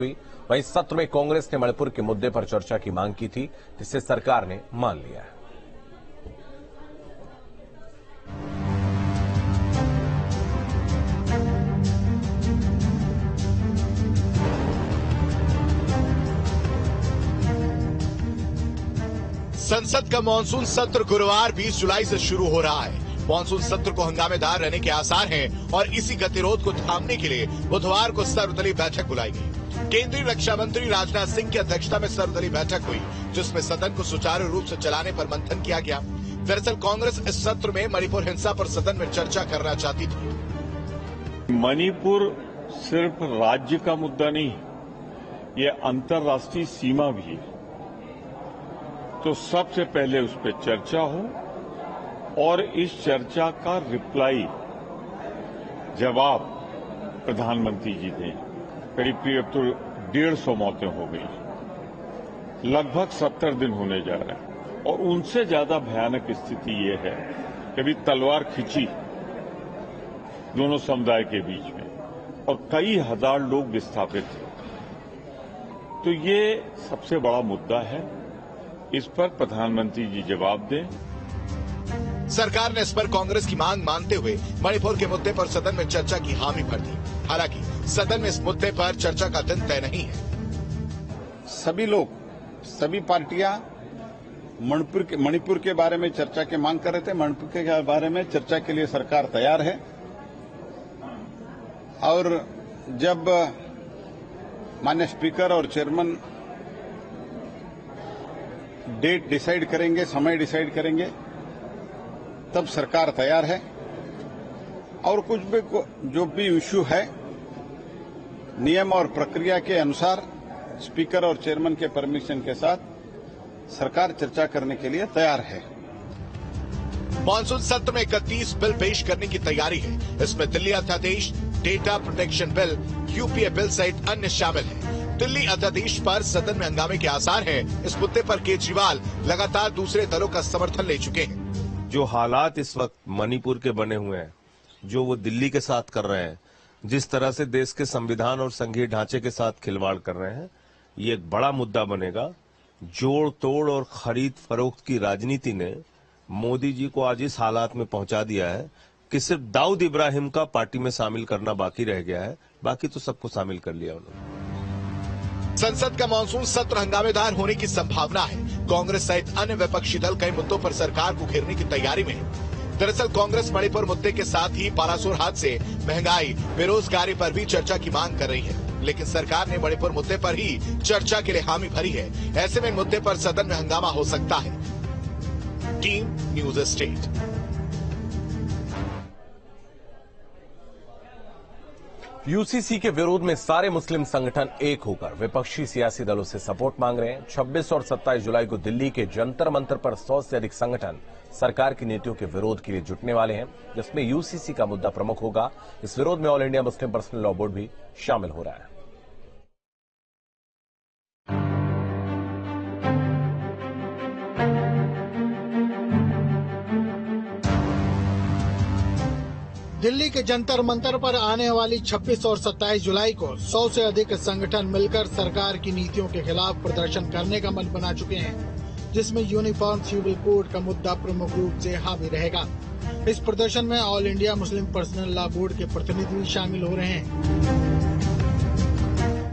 हुई। वहीं सत्र में कांग्रेस ने मणिपुर के मुद्दे पर चर्चा की मांग की थी, जिसे सरकार ने मान लिया है। संसद का मानसून सत्र गुरुवार 20 जुलाई से शुरू हो रहा है। मानसून सत्र को हंगामेदार रहने के आसार हैं और इसी गतिरोध को थामने के लिए बुधवार को सर्वदलीय बैठक बुलाई गई। केंद्रीय रक्षा मंत्री राजनाथ सिंह की अध्यक्षता में सर्वदलीय बैठक हुई, जिसमें सदन को सुचारू रूप से चलाने पर मंथन किया गया। दरअसल कांग्रेस इस सत्र में मणिपुर हिंसा पर सदन में चर्चा करना चाहती थी। मणिपुर सिर्फ राज्य का मुद्दा नहीं, ये अंतर्राष्ट्रीय सीमा भी है, तो सबसे पहले उस पर चर्चा हो और इस चर्चा का रिप्लाई जवाब प्रधानमंत्री जी दें। करीब अब तो 150 मौतें हो गई, लगभग 70 दिन होने जा रहे हैं और उनसे ज्यादा भयानक स्थिति ये है कि अभी तलवार खिंची दोनों समुदाय के बीच में और कई हजार लोग विस्थापित हैं। तो ये सबसे बड़ा मुद्दा है, इस पर प्रधानमंत्री जी जवाब दें। सरकार ने इस पर कांग्रेस की मांग मानते हुए मणिपुर के मुद्दे पर सदन में चर्चा की हामी भर दी। हालांकि सदन में इस मुद्दे पर चर्चा का दिन तय नहीं है। सभी लोग, सभी पार्टियां मणिपुर के बारे में चर्चा की मांग कर रहे थे। मणिपुर के बारे में चर्चा के लिए सरकार तैयार है और जब माननीय स्पीकर और चेयरमैन डेट डिसाइड करेंगे, समय डिसाइड करेंगे, तब सरकार तैयार है। और कुछ भी जो भी इश्यू है, नियम और प्रक्रिया के अनुसार स्पीकर और चेयरमैन के परमिशन के साथ सरकार चर्चा करने के लिए तैयार है। मानसून सत्र में 31 बिल पेश करने की तैयारी है। इसमें दिल्ली अध्यादेश, data protection bill, UPA bill सहित अन्य शामिल हैं। दिल्ली अध्यादेश पर सदन में हंगामे के आसार हैं। इस मुद्दे पर केजरीवाल लगातार दूसरे दलों का समर्थन ले चुके हैं। जो हालात इस वक्त मणिपुर के बने हुए हैं, जो वो दिल्ली के साथ कर रहे हैं, जिस तरह से देश के संविधान और संघीय ढांचे के साथ खिलवाड़ कर रहे हैं, ये एक बड़ा मुद्दा बनेगा। जोड़ तोड़ और खरीद फरोख्त की राजनीति ने मोदी जी को आज इस हालात में पहुंचा दिया है कि सिर्फ दाऊद इब्राहिम का पार्टी में शामिल करना बाकी रह गया है, बाकी तो सबको शामिल कर लिया उन्होंने। संसद का मानसून सत्र हंगामेदार होने की संभावना है। कांग्रेस सहित अन्य विपक्षी दल कई मुद्दों पर सरकार को घेरने की तैयारी में है। दरअसल कांग्रेस मणिपुर मुद्दे के साथ ही बालासोर हादसे, महंगाई, बेरोजगारी पर भी चर्चा की मांग कर रही है, लेकिन सरकार ने मणिपुर मुद्दे पर ही चर्चा के लिए हामी भरी है। ऐसे में मुद्दे पर सदन में हंगामा हो सकता है। Team news state. यूसीसी के विरोध में सारे मुस्लिम संगठन एक होकर विपक्षी सियासी दलों से सपोर्ट मांग रहे हैं। 26 और 27 जुलाई को दिल्ली के जंतर मंतर पर 100 से अधिक संगठन सरकार की नीतियों के विरोध के लिए जुटने वाले हैं, जिसमें यूसीसी का मुद्दा प्रमुख होगा। इस विरोध में all India Muslim personal law board भी शामिल हो रहा है। दिल्ली के जंतर मंतर पर आने वाली 26 और 27 जुलाई को 100 से अधिक संगठन मिलकर सरकार की नीतियों के खिलाफ प्रदर्शन करने का मन बना चुके हैं, जिसमें यूनिफॉर्म सिविल कोड का मुद्दा प्रमुख रूप से हावी रहेगा। इस प्रदर्शन में all India Muslim personal law board के प्रतिनिधि भी शामिल हो रहे हैं।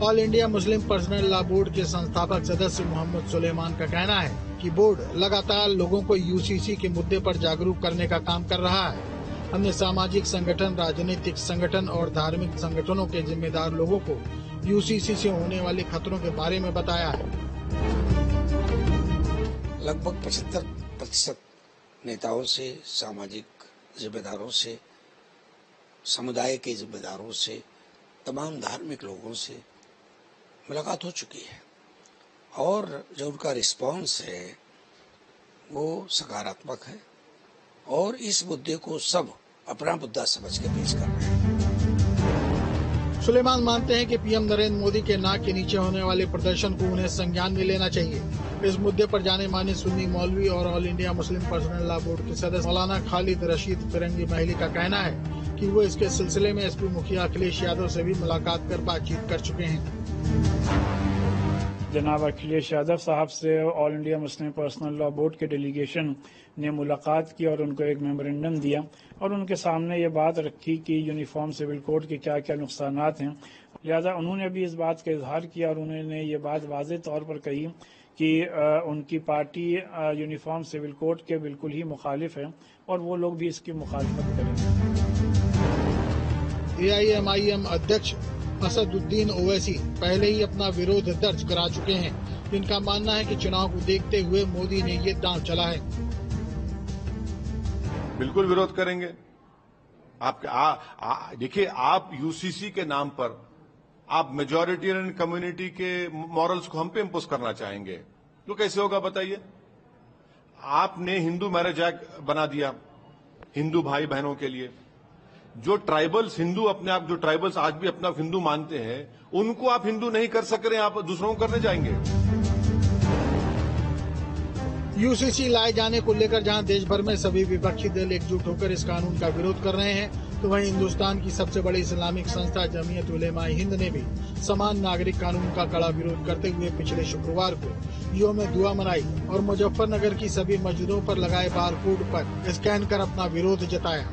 All India Muslim personal law board के संस्थापक सदस्य मोहम्मद सुलेमान का कहना है कि बोर्ड लगातार लोगों को यूसीसी के मुद्दे पर जागरूक करने का काम कर रहा है। हमने सामाजिक संगठन, राजनीतिक संगठन और धार्मिक संगठनों के जिम्मेदार लोगों को यूसीसी से होने वाले खतरों के बारे में बताया है। लगभग 75% नेताओं से, सामाजिक जिम्मेदारों से, समुदाय के जिम्मेदारों से, तमाम धार्मिक लोगों से मुलाकात हो चुकी है और जो उनका रिस्पांस है वो सकारात्मक है और इस मुद्दे को सब अपना मुद्दा समझ के पेश कर रहे हैं। सुलेमान मानते हैं कि पीएम नरेंद्र मोदी के नाक के नीचे होने वाले प्रदर्शन को उन्हें संज्ञान में लेना चाहिए। इस मुद्दे पर जाने माने सुन्नी मौलवी और all India Muslim personal law board के सदस्य मौलाना खालिद रशीद फिरंगी महली का कहना है कि वो इसके सिलसिले में एसपी मुखिया अखिलेश यादव से भी मुलाकात कर बातचीत कर चुके हैं। जनाब अखिलेश यादव साहब से all India Muslim personal law board के डेलीगेशन ने मुलाकात की और उनको एक मेमोरेंडम दिया और उनके सामने ये बात रखी कि यूनिफॉर्म सिविल कोड के क्या क्या नुकसानात हैं। लिहाजा उन्होंने भी इस बात का इजहार किया और उन्होंने ये बात वाज़ेह तौर पर कही कि उनकी पार्टी यूनिफॉर्म सिविल कोड के बिल्कुल ही मुखालिफ है और वो लोग भी इसकी मुखालफत करेंगे। AIMIM अध्यक्ष असदुद्दीन ओवैसी पहले ही अपना विरोध दर्ज करा चुके हैं, जिनका मानना है कि चुनाव को देखते हुए मोदी ने ये दांव चला है। बिल्कुल विरोध करेंगे। देखिए, आप यूसीसी के नाम पर आप मेजॉरिटेरियन कम्युनिटी के मॉरल्स को हम पे इम्पोज करना चाहेंगे, तो कैसे होगा बताइए। आपने हिंदू मैरिज एक्ट बना दिया हिंदू भाई बहनों के लिए। जो ट्राइबल्स हिंदू अपने आप, जो ट्राइबल्स आज भी अपना हिंदू मानते हैं, उनको आप हिंदू नहीं कर सक रहे, आप दूसरों को करने जाएंगे। यूसीसी लाए जाने को लेकर जहां देश भर में सभी विपक्षी दल एकजुट होकर इस कानून का विरोध कर रहे हैं, तो वहीं हिंदुस्तान की सबसे बड़ी इस्लामिक संस्था जमीयत उलेमाए हिंद ने भी समान नागरिक कानून का कड़ा विरोध करते हुए पिछले शुक्रवार को यौम दुआ मनाई और मुजफ्फरनगर की सभी मस्जिदों पर लगाए बारकोड पर स्कैन कर अपना विरोध जताया।